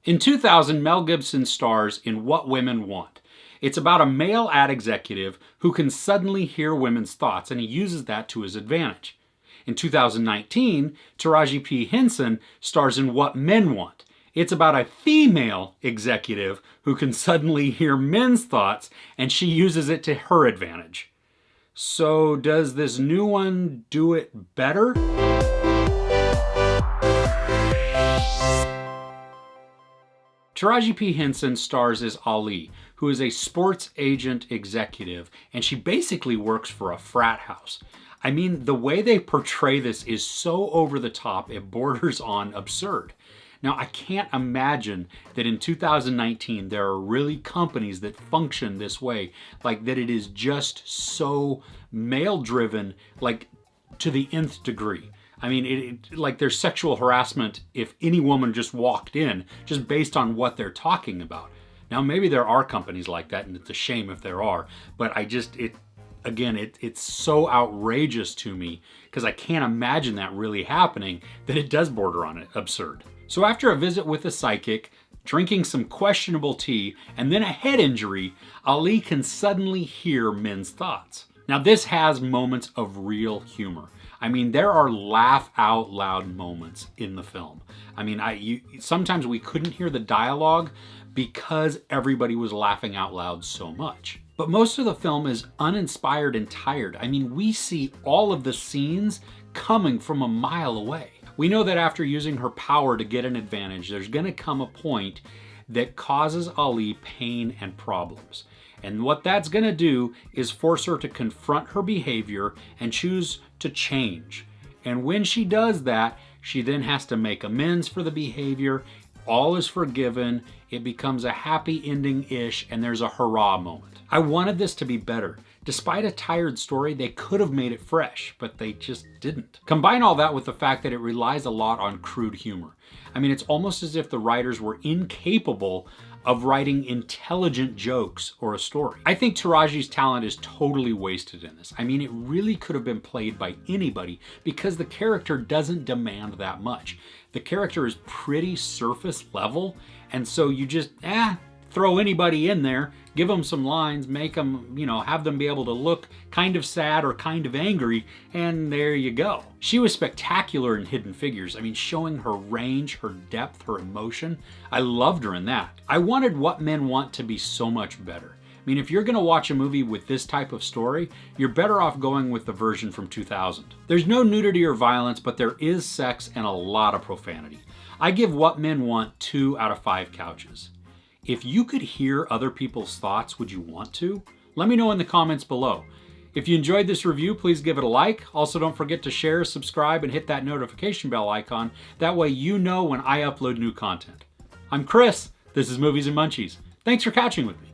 In 2000, Mel Gibson stars in What Women Want. It's about a male ad executive who can suddenly hear women's thoughts, and he uses that to his advantage. In 2019, Taraji P. Henson stars in What Men Want. It's about a female executive who can suddenly hear men's thoughts, and she uses it to her advantage. So does this new one do it better? Taraji P. Henson stars as Ali, who is a sports agent executive, and she basically works for a frat house. I mean, the way they portray this is so over the top, it borders on absurd. Now, I can't imagine that in 2019 there are really companies that function this way, like that it is just so male-driven, like to the nth degree. I mean, like there's sexual harassment if any woman just walked in, just based on what they're talking about. Now, maybe there are companies like that, and it's a shame if there are, but it's so outrageous to me because I can't imagine that really happening that it does border on it absurd. So after a visit with a psychic, drinking some questionable tea, and then a head injury, Ali can suddenly hear men's thoughts. Now, this has moments of real humor. I mean, there are laugh out loud moments in the film. I mean, sometimes we couldn't hear the dialogue because everybody was laughing out loud so much. But most of the film is uninspired and tired. I mean, we see all of the scenes coming from a mile away. We know that after using her power to get an advantage, there's gonna come a point that causes Ali pain and problems. And what that's gonna do is force her to confront her behavior and choose to change. And when she does that, she then has to make amends for the behavior. All is forgiven. It becomes a happy ending-ish, and there's a hurrah moment. I wanted this to be better. Despite a tired story, they could have made it fresh, but they just didn't. Combine all that with the fact that it relies a lot on crude humor. I mean, it's almost as if the writers were incapable of writing intelligent jokes or a story. I think Taraji's talent is totally wasted in this. I mean, it really could have been played by anybody because the character doesn't demand that much. The character is pretty surface level, and so you just, throw anybody in there, give them some lines, make them, have them be able to look kind of sad or kind of angry, and there you go. She was spectacular in Hidden Figures. I mean, showing her range, her depth, her emotion. I loved her in that. I wanted What Men Want to be so much better. I mean, if you're gonna watch a movie with this type of story, you're better off going with the version from 2000. There's no nudity or violence, but there is sex and a lot of profanity. I give What Men Want 2 out of 5 couches. If you could hear other people's thoughts, would you want to? Let me know in the comments below. If you enjoyed this review, please give it a like. Also, don't forget to share, subscribe, and hit that notification bell icon. That way you know when I upload new content. I'm Chris. This is Movies and Munchies. Thanks for couching with me.